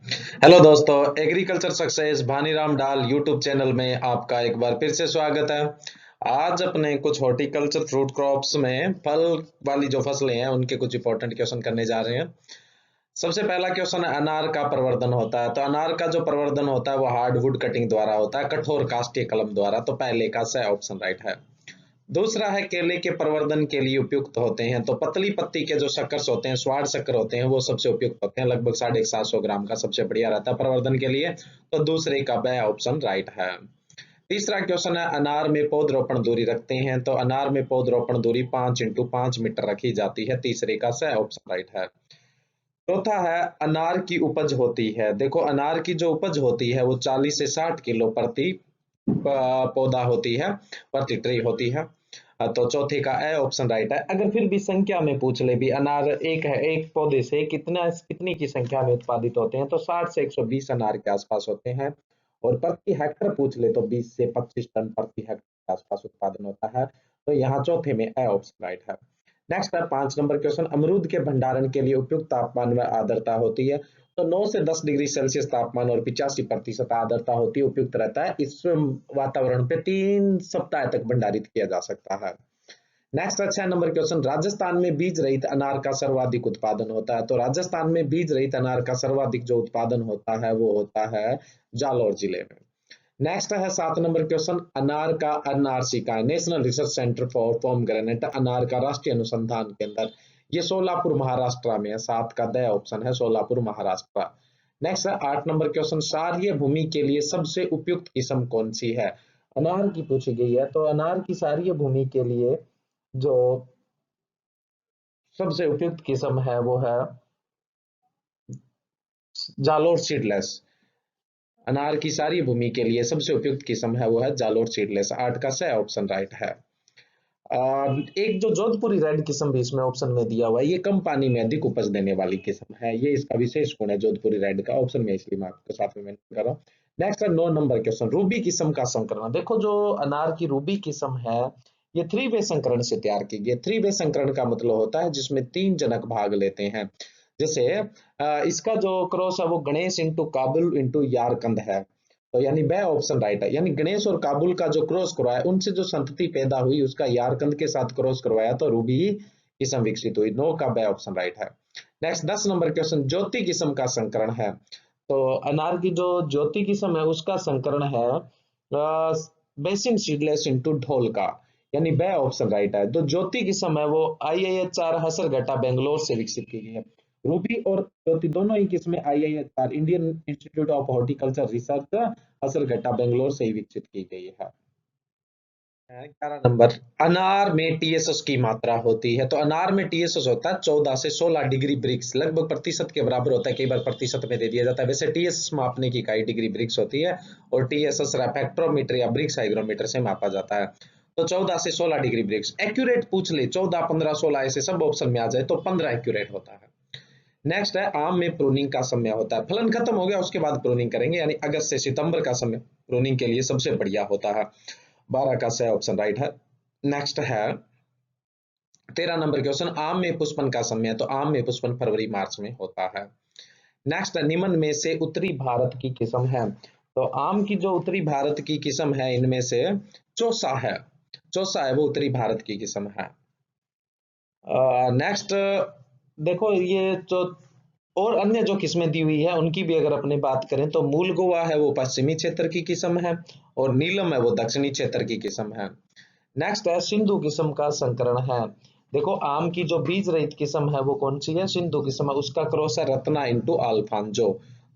Hello दोस्तों, agriculture success Bhaniram डाल YouTube channel में आपका एक बार फिर से स्वागत है। आज अपने कुछ हॉर्टिकल्चर फ्रूट क्रॉप्स में फल वाली जो फसलें हैं उनके कुछ इंपॉर्टेंट क्वेश्चन करने जा रहे हैं। सबसे पहला क्वेश्चन है, अनार का प्रवर्धन होता है। तो अनार का जो प्रवर्धन होता है वो हार्डवुड कटिंग द्वारा होता है, कठोर काष्ठीय कलम द्वारा। तो पहले का सही ऑप्शन राइट है। दूसरा है, केले के प्रवर्धन के लिए उपयुक्त होते हैं। तो पतली पत्ती के जो शक्कर्स होते हैं, स्वाद शक्कर होते हैं, वो सबसे उपयुक्त होते हैं। लगभग 750 ग्राम का सबसे बढ़िया रहता है प्रवर्धन के लिए। तो दूसरे का ब ऑप्शन राइट है। तीसरा क्वेश्चन है, अनार में पौधरोपण दूरी रखते हैं। तो अनार में पौधरोपण दूरी 5x5 मीटर रखी जाती है। तीसरे का सही ऑप्शन राइट है। चौथा है, अनार की उपज होती है। देखो, अनार की जो उपज होती है वो 40 से 60 किलो प्रति पौधा होती है, प्रति ट्री होती है। तो चौथे का ए ऑप्शन राइट है। अगर फिर भी संख्या में पूछ ले भी, अनार एक है, एक पौधे से कितनी की संख्या में उत्पादित होते हैं, तो 60 से 120 अनार के आसपास होते हैं। और प्रति हेक्टर पूछ ले तो 20 से 25 टन प्रति हेक्टर के आसपास उत्पादन होता है। तो यहाँ चौथे में ए ऑप्शन राइट है। नेक्स्ट है 5 नंबर क्वेश्चन, अमरूद के भंडारण के लिए उपयुक्त तापमान व आर्द्रता होती है। तो 9 से 10 डिग्री सेल्सियस तापमान और 85% आर्द्रता होती है, उपयुक्त रहता है। इस वातावरण पे 3 सप्ताह तक भंडारित किया जा सकता है। नेक्स्ट है 6 नंबर क्वेश्चन, राजस्थान में बीज रहित अनार का सर्वाधिक उत्पादन होता है। तो राजस्थान में बीज रहित अनार का सर्वाधिक जो उत्पादन होता है वो होता है जालौर जिले में। नेक्स्ट है 7 नंबर क्वेश्चन, अनार का एनआरसी का national research centre for pomegranate अनार का राष्ट्रीय अनुसंधान केंद्र, ये सोलापुर महाराष्ट्र में है। 7 का द ऑप्शन है सोलापुर महाराष्ट्र। नेक्स्ट है 8 नंबर क्वेश्चन, क्षारीय भूमि के लिए सबसे उपयुक्त किस्म कौन सी है। अनार की पूछी गई है। तो अनार की क्षारीय भूमि के लिए जो सबसे उपयुक्त किस्म है वो है जालोर सीडलेस। अनार की सारी भूमि के लिए सबसे उपयुक्त किस्म है वो है जालोर सीडलेस। 8 का सही ऑप्शन राइट है। एक जो जोधपुरी रेड किस्म भी इसमें ऑप्शन में दिया हुआ है, ये कम पानी में अधिक उपज देने वाली किस्म है। ये इसका विशेष गुण है जोधपुरी रेड का, ऑप्शन में, इसलिए मैं आपके साथ में मेंशन कर रहा हूँ। नेक्स्ट है 9 नंबर क्वेश्चन, रूबी किस्म का संकरण। देखो, जो अनार की रूबी किस्म है ये 3 वे संकरण से तैयार की गई। 3 वे संकरण का मतलब होता है जिसमें 3 जनक भाग लेते हैं। जैसे इसका जो क्रॉस है वो गणेश इंटू काबुल इंटू यारकंद है। तो यानी ब ऑप्शन राइट है। यानी गणेश और काबुल का जो क्रॉस करवाया, उनसे जो संतति पैदा हुई उसका यारकंद के साथ क्रॉस करवाया तो रूबी किस्म विकसित हुई। नो का ब ऑप्शन राइट है। नेक्स्ट 10 नंबर क्वेश्चन, ज्योति किस्म का संकरण है। तो अनार की जो ज्योति किस्म है उसका संकरण है बेसिन सीडलेस इंटू ढोल का। यानी ब ऑप्शन राइट है। तो ज्योति किस्म है वो IIHR हसरगटा बेंगलोर से विकसित की गई है। रूबी और ज्योति दोनों ही किस्में IIHR Indian institute of horticulture research Hesaraghatta Bangalore से ही विकसित की गई है। 11 नंबर, अनार में टीएसएस की मात्रा होती है। तो अनार में टीएसएस होता है 14 से 16 डिग्री ब्रिक्स, लगभग प्रतिशत के बराबर होता है। कई बार प्रतिशत में दे दिया जाता है। वैसे टीएसएस मापने की इकाई डिग्री ब्रिक्स होती है और टीएसएस रेफ्रेक्टोमीटर या ब्रिक्स हाइग्रोमीटर से मापा जाता है। तो 14 से 16 डिग्री ब्रिक्स एक्यूरेट पूछ ले, 14, 15, 16 ऐसे सब ऑप्शन में आ जाए तो 15 एक्यूरेट होता है। नेक्स्ट है, आम में प्रूनिंग का समय होता है। फलन खत्म हो गया उसके बाद प्रूनिंग करेंगे, यानी अगस्त से सितंबर का समय प्रूनिंग के लिए सबसे बढ़िया होता है। 12 का सही ऑप्शन राइट है। नेक्स्ट है 13 नंबर क्वेश्चन, आम में पुष्पन का समय है। तो आम में पुष्पन फरवरी मार्च में होता है। नेक्स्ट, निम्न में से उत्तरी भारत की किस्म है। तो आम की जो उत्तरी भारत की किस्म है इनमें से चौसा है। चौसा है वो उत्तरी भारत की किस्म है। नेक्स्ट देखो, ये जो और अन्य जो किस्में दी हुई है उनकी भी अगर अपने बात करें तो मूल गोवा है वो पश्चिमी क्षेत्र की किस्म है और नीलम है वो दक्षिणी क्षेत्र की किस्म है। नेक्स्ट है, सिंधु किस्म का संकरण है। देखो, आम की जो बीज रहित किस्म है वो कौन सी है, सिंधु किस्म है। उसका क्रॉस है रत्ना इंटू अल्फांजो।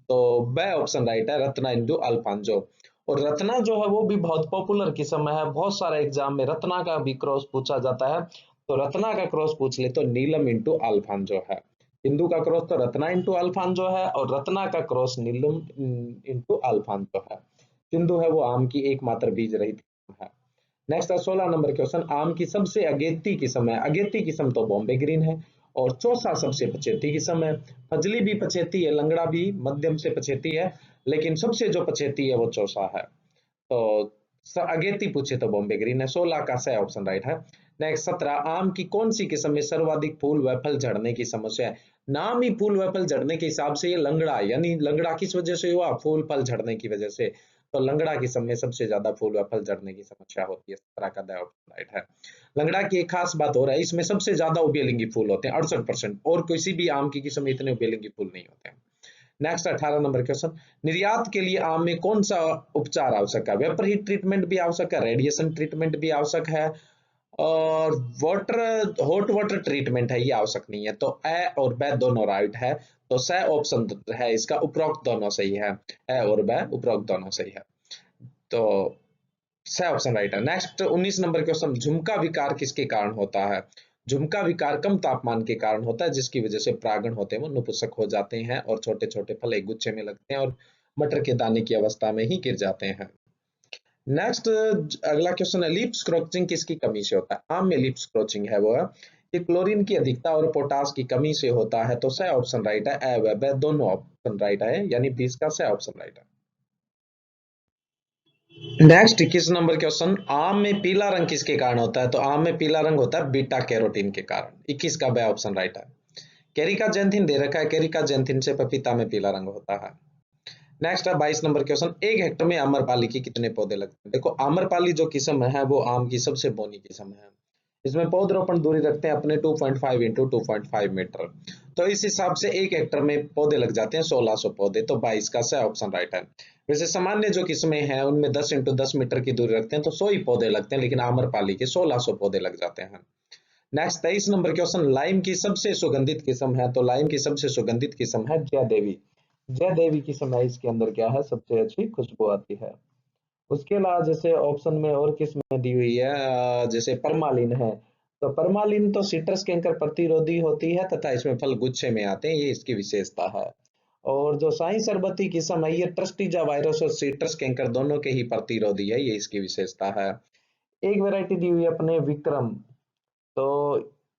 तो ब ऑप्शन राइट है, रत्ना इंटू अल्फांजो। और रत्ना जो है वो भी बहुत पॉपुलर किस्म है, बहुत सारे एग्जाम में रत्ना का भी क्रॉस पूछा जाता है। तो रत्ना का क्रॉस पूछ ले तो नीलम इंटू अल्फांजो है। सिंधु का क्रॉस तो रत्ना इंटू अल्फांजो है और रत्ना का क्रॉस नीलम इंटू अल्फांजो है। सिंधु है वो आम की एकमात्र बीज रहित किस्म है। नेक्स्ट है 16 नंबर क्वेश्चन, आम की सबसे अगेती किस्म है। अगेती किस्म तो बॉम्बे ग्रीन है और चौसा सबसे पछेती किस्म है। फजली भी पछेती है, लंगड़ा भी मध्यम से पछेती है, लेकिन सबसे जो पछेती है वो चौसा है। तो अगेती पूछे तो बॉम्बे ग्रीन है। 16 का सही ऑप्शन राइट है। नेक्स्ट 17, आम की कौन सी किस्म में सर्वाधिक फूल व फल झड़ने की समस्या है? नाम ही फूल व फल झड़ने के हिसाब से ये लंगड़ा, यानी लंगड़ा किस वजह से हुआ? फूल फल झड़ने की वजह से। तो लंगड़ा किस्म में सबसे ज्यादा फूल व फल झड़ने की समस्या होती है। 17 का द ऑप्शन राइट है। लंगड़ा की एक खास बात हो रहा है, इसमें सबसे ज्यादा उभयलिंगी फूल होते हैं 68%, और किसी भी आम की किस्म में इतने उभयलिंगी फूल नहीं होते हैं। नेक्स्ट 18 नंबर क्वेश्चन, निर्यात के लिए आम में कौन सा उपचार आवश्यक है? वेपर हीट ट्रीटमेंट भी आवश्यक है, रेडिएशन ट्रीटमेंट भी आवश्यक है, और वाटर हॉट वाटर ट्रीटमेंट है, ये आवश्यक नहीं है। तो ए और ब दोनों राइट है। तो स ऑप्शन है इसका, उपरोक्त दोनों सही है। ए और ब उपरोक्त दोनों सही है। तो स ऑप्शन राइट है। नेक्स्ट 19 नंबर क्वेश्चन, झुमका विकार किसके कारण होता है? झुमका विकार कम तापमान के कारण होता है, जिसकी वजह से परागण होते हैं वो नपुंसक हो जाते हैं और छोटे छोटे फल एक गुच्छे में लगते हैं और मटर के दाने की अवस्था में ही गिर जाते हैं। नेक्स्ट अगला क्वेश्चन है, लीफ स्क्रॉचिंग किसकी कमी से होता है? आम में लीफ स्क्रॉचिंग है वो है कि क्लोरीन की अधिकता और पोटास की कमी से होता है। तो स ऑप्शन राइट है। ए व ब दोनों ऑप्शन राइट है, यानी 20 का स ऑप्शन राइट है। नेक्स्ट 21 नंबर क्वेश्चन, आम में पीला रंग किसके कारण होता है? तो आम में पीला रंग होता है बीटा कैरोटीन के कारण। 21 का ब ऑप्शन राइट है। कैरिका जेंथिन दे रखा है, कैरिका जेंथिन से पपीता में पीला रंग होता है। नेक्स्ट है 22 नंबर क्वेश्चन, एक हेक्टर में आम्रपाली के कितने पौधे लगते हैं? देखो आम्रपाली जो किस्म है वो आम की सबसे बोनी किस्म है। इसमें पौधरोपण दूरी रखते हैं अपने 2.5 इंटू 2.5 मीटर। तो इस हिसाब से एक हेक्टर में पौधे लग जाते हैं 1600 पौधे। तो 22 का सही ऑप्शन राइट है। वैसे सामान्य जो किस्में हैं उनमें 10 इंटू 10 मीटर की दूरी रखते हैं तो 100 ही पौधे लगते हैं, लेकिन आम्रपाली के 1600 पौधे लग जाते हैं। नेक्स्ट 23 नंबर क्वेश्चन, लाइम की सबसे सुगंधित किस्म है? तो लाइम की सबसे सुगंधित किस्म है जय देवी। जय देवी किस्म है, इसके अंदर क्या है, सबसे अच्छी खुशबू आती है। उसके अलावा जैसे ऑप्शन में और किस्में दी हुई है, जैसे परमालिन है। तो परमालिन तो सिट्रस कैंकर प्रतिरोधी होती है तथा इसमें फल गुच्छे में आते हैं, ये इसकी विशेषता है। और जो शाही शरबती किस्म है ये ट्रस्टीजा वायरस और सिट्रस कैंकर दोनों के ही प्रतिरोधी है, ये इसकी विशेषता है। एक वैरायटी दी हुई है अपने विक्रम। तो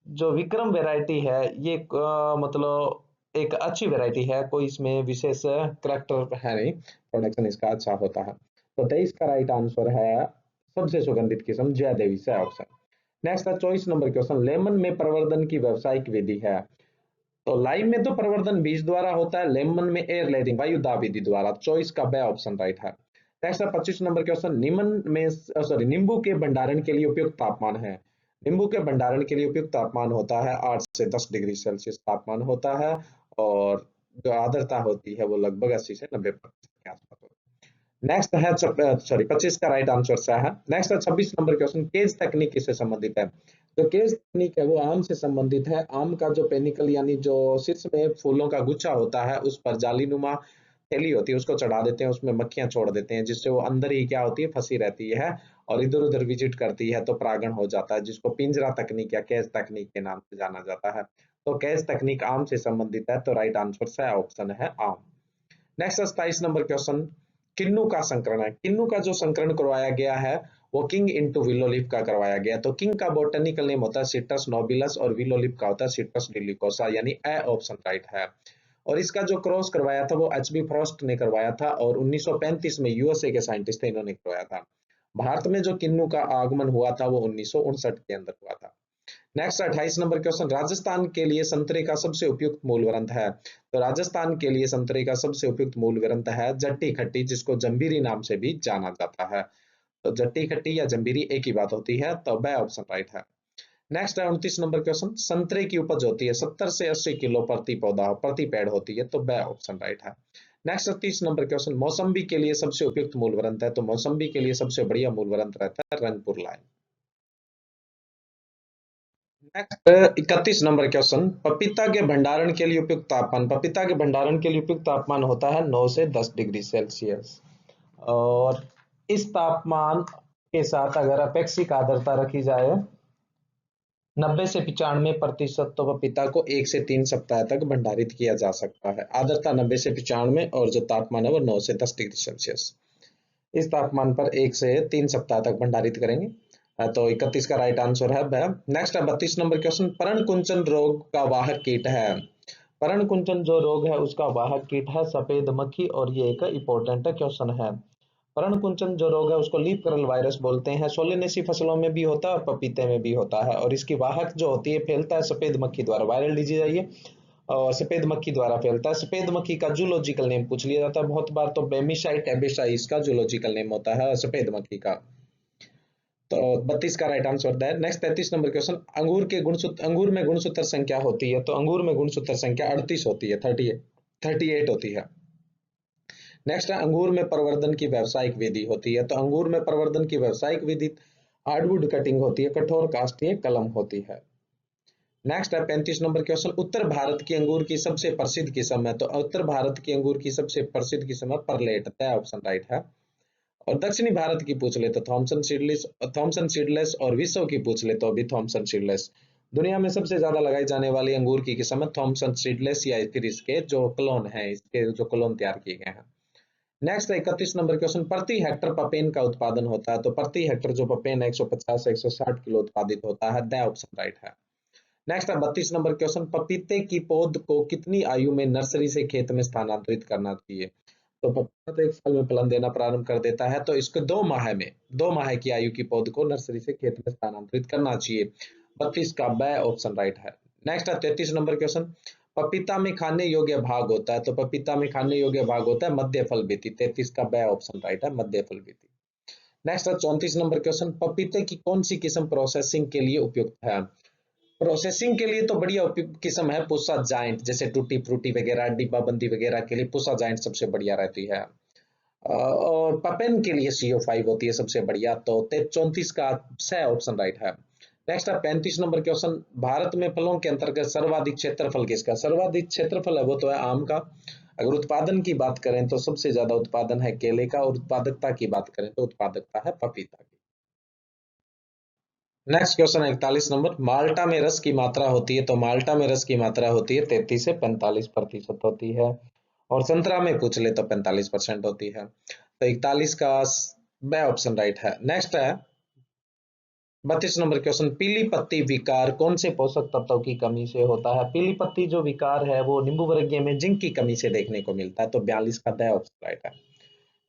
जो विक्रम वैरायटी है ये मतलब एक अच्छी वैरायटी है, कोई इसमें विशेष करैक्टर है नहीं, प्रोडक्शन इसका अच्छा होता है। तो 23 का राइट आंसर है सबसे सुगंधित किस्म जय देवी से ऑप्शन। नेक्स्ट है 24 नंबर क्वेश्चन, लेमन में प्रवर्धन की व्यावसायिक विधि है? तो लाइम में तो प्रवर्धन बीज द्वारा होता है, लेमन में एयर लेयरिंग वायु दाब विधि द्वारा। 24 का बे ऑप्शन राइट है। नेक्स्ट है 25 नंबर क्वेश्चन, नीमन में सॉरी नींबू के भंडारण के लिए उपयुक्त तापमान है? नींबू के भंडारण के लिए उपयुक्त तापमान होता है 8 से 10 डिग्री सेल्सियस तापमान होता है, और जो आर्द्रता होती है वो लगभग 80 से 90% के आसपास होती है। नेक्स्ट है 25 का राइट आंसर सा है। नेक्स्ट है 26 नंबर क्वेश्चन, केज तकनीक किससे संबंधित है? जो केज तकनीक है वो आम से संबंधित है। आम का जो पेनिकल यानी जो शीर्ष में फूलों का गुच्छा होता है उस पर जालीनुमा थैली होती है, उसको चढ़ा देते हैं, उसमें मक्खियां छोड़ देते हैं, जिससे वो अंदर ही क्या होती है, फंसी रहती है और इधर उधर विजिट करती है तो परागण हो जाता है, जिसको पिंजरा तकनीक या केज तकनीक के नाम से जाना जाता है। तो केज तकनीक आम से संबंधित है, तो राइट आंसर है ऑप्शन है आम। नेक्स्ट 27 नंबर क्वेश्चन, किन्नू का संकरण है। किन्नू का जो संकरण करवाया गया है वो किंग इंटू विलो लीफ का करवाया गया। तो किंग का बोटेनिकल नेम होता है सिट्रस नोबिलस और विलो लीफ का होता है सिट्रस डिलिकोसा, यानी ए ऑप्शन राइट है। और इसका जो क्रॉस करवाया था वो एचबी फ्रॉस्ट ने करवाया था और 1935 में यूएसए के साइंटिस्ट थे, इन्होंने करवाया था। भारत में जो किन्नू का आगमन हुआ था वो 1959 के अंदर हुआ था। नेक्स्ट 28 नंबर क्वेश्चन, राजस्थान के लिए संतरे का सबसे उपयुक्त मूल ग्रंथ है? तो राजस्थान के लिए संतरे का सबसे उपयुक्त मूल ग्रंथ है जट्टी खट्टी, जिसको जंबीरी नाम से भी जाना जाता है। तो जट्टी खट्टी या जंबीरी एक ही बात होती है, तो ब ऑप्शन राइट है। नेक्स्ट है 29 नंबर क्वेश्चन, संतरे की उपज होती है 70 से 80 किलो प्रति पौधा प्रति पेड़ होती है, तो ब ऑप्शन राइट है। नेक्स्ट 30 नंबर क्वेश्चन, मौसम्बी के लिए सबसे उपयुक्त मूल ग्रंथ है? तो मौसम्बी के लिए सबसे बढ़िया मूल ग्रंथ रहता है Rangpur line. Next 31 number question, पपीता के भंडारण के लिए उपयुक्त तापमान? पपीता के भंडारण के लिए उपयुक्त तापमान होता है 9 से 10 डिग्री सेल्सियस। और इस तापमान के साथ अगर अपेक्षिक आर्द्रता रखी जाए 90 से 95% तो पपीता को 1 से 3 सप्ताह तक भंडारित किया जा सकता है। आर्द्रता 90 से 95 और जो तापमान है वो 9 से 10 डिग्री सेल्सियस। इस तापमान पर 1 से 3 सप्ताह तक भंडारित करेंगे। तो 31 का राइट आंसर है वह। नेक्स्ट है 32 नंबर क्वेश्चन, पर्ण कुंचन रोग का वाहक कीट है? पर्ण कुंचन जो रोग है उसका वाहक कीट है सफेद मक्खी, और ये एक इंपॉर्टेंट क्वेश्चन है। पर्णकुंचन जो रोग है उसको लीफ कर्ल वायरस बोलते हैं। सोलेनेसी फसलों में भी होता है और पपीते में भी होता है, और इसकी वाहक जो होती है फैलता है सफेद मक्खी द्वारा। वायरल डिजीज है ये, और सफेद मक्खी द्वारा फैलता है। सफेद मक्खी का जूलॉजिकल नेम पूछ लिया जाता है बहुत बार, तो बेमिसाइट एबेसाई इसका जूलॉजिकल नेम होता है सफेद मक्खी का। तो 32 का राइट आंसर है। नेक्स्ट 33 नंबर क्वेश्चन, अंगूर में गुणसूत्र संख्या होती है, तो अंगूर में गुणसूत्र संख्या 38 होती है, 38 होती है। नेक्स्ट है, अंगूर में प्रवर्धन की व्यावसायिक विधि होती है, तो अंगूर में प्रवर्धन की व्यावसायिक विधि हार्डवुड कटिंग होती है, कठोर काष्ठीय कलम होती है। नेक्स्ट है 35 नंबर क्वेश्चन, उत्तर भारत की अंगूर की सबसे प्रसिद्ध किस्म है, तो उत्तर भारत की अंगूर की सबसे प्रसिद्ध किस्म है परलेट, ऑप्शन राइट है। और दक्षिणी भारत की पूछ ले तो थॉमसन सीडलेस, और विश्व की पूछ ले तो अभी थॉमसन सीडलेस। दुनिया में सबसे ज्यादा लगाई जाने वाली अंगूर की किस्म है थॉमसन सीडलेस, या फिर इसके जो क्लोन है, इसके जो क्लोन तैयार किए गए हैं। नेक्स्ट 31 नंबर क्वेश्चन, प्रति हेक्टर पपेन का उत्पादन होता है, तो प्रति हेक्टर जो पपेन है 150 से 160 किलो उत्पादित होता है, द ऑप्शन राइट है। नेक्स्ट है 32 नंबर क्वेश्चन, पपीते की पौध को कितनी आयु में नर्सरी से खेत में स्थानांतरित करना चाहिए, तो पपीता तो 1 साल में फलन देना प्रारंभ कर देता है, तो इसको 2 माह की आयु की पौध को नर्सरी से खेत में स्थानांतरित करना चाहिए। 32 का ब ऑप्शन राइट है। नेक्स्ट है 33 नंबर क्वेश्चन, पपीता में खाने योग्य भाग होता है, तो पपीता में खाने योग्य भाग होता है मध्य फल बीती, 33 का ब ऑप्शन राइट है, मध्य फल बीती। नेक्स्ट है 34 नंबर क्वेश्चन, पपीते की कौन सी किस्म प्रोसेसिंग के लिए उपयुक्त है, प्रोसेसिंग के लिए तो बढ़िया किस्म है पूसा जाइंट, जैसे टूटी फ्रूटी वगैरह डिब्बाबंदी वगैरह के लिए पूसा जाइंट सबसे बढ़िया रहती है। और पपेन के लिए CO5 होती है सबसे बढ़िया, तो 34 का सही ऑप्शन राइट है। नेक्स्ट है 35 नंबर क्वेश्चन, भारत में फलों के अंतर्गत सर्वाधिक क्षेत्रफल किसका, सर्वाधिक क्षेत्रफल है वो तो है आम का। अगर उत्पादन की बात करें तो सबसे ज्यादा उत्पादन है केले का, और उत्पादकता की बात करें तो उत्पादकता है पपीता की। नेक्स्ट क्वेश्चन है 41 नंबर, माल्टा में रस की मात्रा होती है, तो माल्टा में रस की मात्रा होती है 33 से 45% होती है, और संतरा में पूछ ले तो 45% होती है, तो 41 का ब ऑप्शन राइट है। नेक्स्ट है 32 नंबर क्वेश्चन, पीली पत्ती विकार कौन से पोषक तत्व की कमी से होता है, पीली पत्ती जो विकार है वो नींबू वर्गीय में जिंक की कमी से देखने को मिलता है, तो 42 का द ऑप्शन राइट है।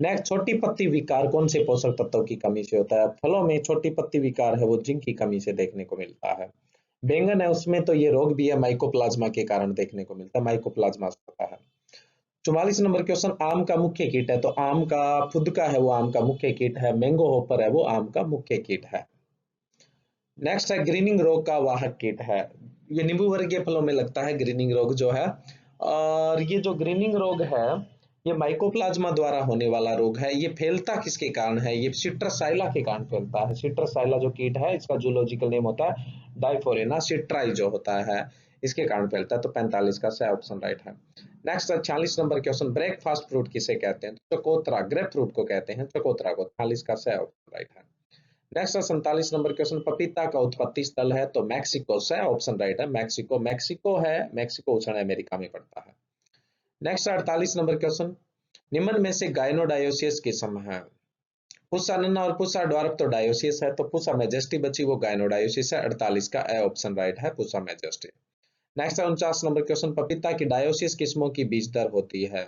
नेक्स्ट, छोटी पत्ती विकार कौन से पोषक तत्व की कमी से होता है, फलों में छोटी पत्ती विकार है वो जिंक की कमी से देखने को मिलता है। बैंगन है उसमें तो ये रोग भी है, माइकोप्लाज्मा के कारण देखने को मिलता है, माइकोप्लाज्मा होता है। 44 नंबर क्वेश्चन, आम का मुख्य कीट है, तो आम का फुदका है वो आम का मुख्य कीट है, मैंगो होपर है वो आम का मुख्य कीट है। नेक्स्ट है, ग्रीनिंग रोग का वाहक कीट है, ये नींबू वर्गीय फलों में लगता है ग्रीनिंग रोग जो है। और ये जो ग्रीनिंग रोग है ये माइकोप्लाज्मा द्वारा होने वाला रोग है। ये फैलता किसके कारण है, ये सिट्रसाइला के कारण फैलता है। सिट्रसाइला जो कीट है इसका जूलॉजिकल नेम होता है डाइफोरेना सिट्राई जो होता है, इसके कारण फैलता है, तो 45 का सही ऑप्शन राइट है। Next 46 number question, breakfast fruit किसे कहते हैं, तो चकोतरा, ग्रेप फ्रूट को कहते हैं चकोतरा को, 46 का सही ऑप्शन राइट है। नेक्स्ट 47 नंबर क्वेश्चन, पपीता का उत्पत्ति स्थल है, तो मैक्सिको से ऑप्शन राइट है, मैक्सिको, मैक्सिको है, मैक्सिको उष्ण अमेरिका में पड़ता है। नेक्स्ट 48 नंबर क्वेश्चन, निम्न में से गायनोडायोसियस किस्म है, पुसा नन्ना और पुसा ड्वार्फ तो डायोसियस है, तो पुसा मेजेस्टी बची वो गायनोडायोसिस है, 48 का ए ऑप्शन राइट है, Pusa majesty. Next 49 number question, पपीता की डायोसियस किस्मों की बीज दर होती है,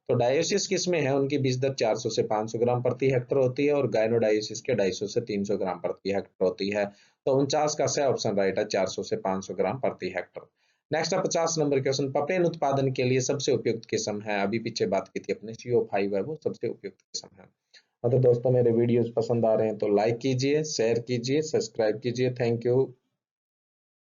तो डायोसियस किस्में हैं उनकी बीज दर 400 से 500 ग्राम प्रति हेक्टर होती है, और गायनोडायोसिस के 250 से 300 ग्राम प्रति हेक्टर होती है, तो 49 का सही ऑप्शन राइट है, 400 से 500 ग्राम प्रति हेक्टर। नेक्स्ट है 50 नंबर क्वेश्चन, पपेन उत्पादन के लिए सबसे उपयुक्त किस्म है, अभी पीछे बात की थी अपने CO5 है वो सबसे उपयुक्त किस्म है। हाँ तो दोस्तों, मेरे वीडियोस पसंद आ रहे हैं तो लाइक कीजिए, शेयर कीजिए, सब्सक्राइब कीजिए। Thank you.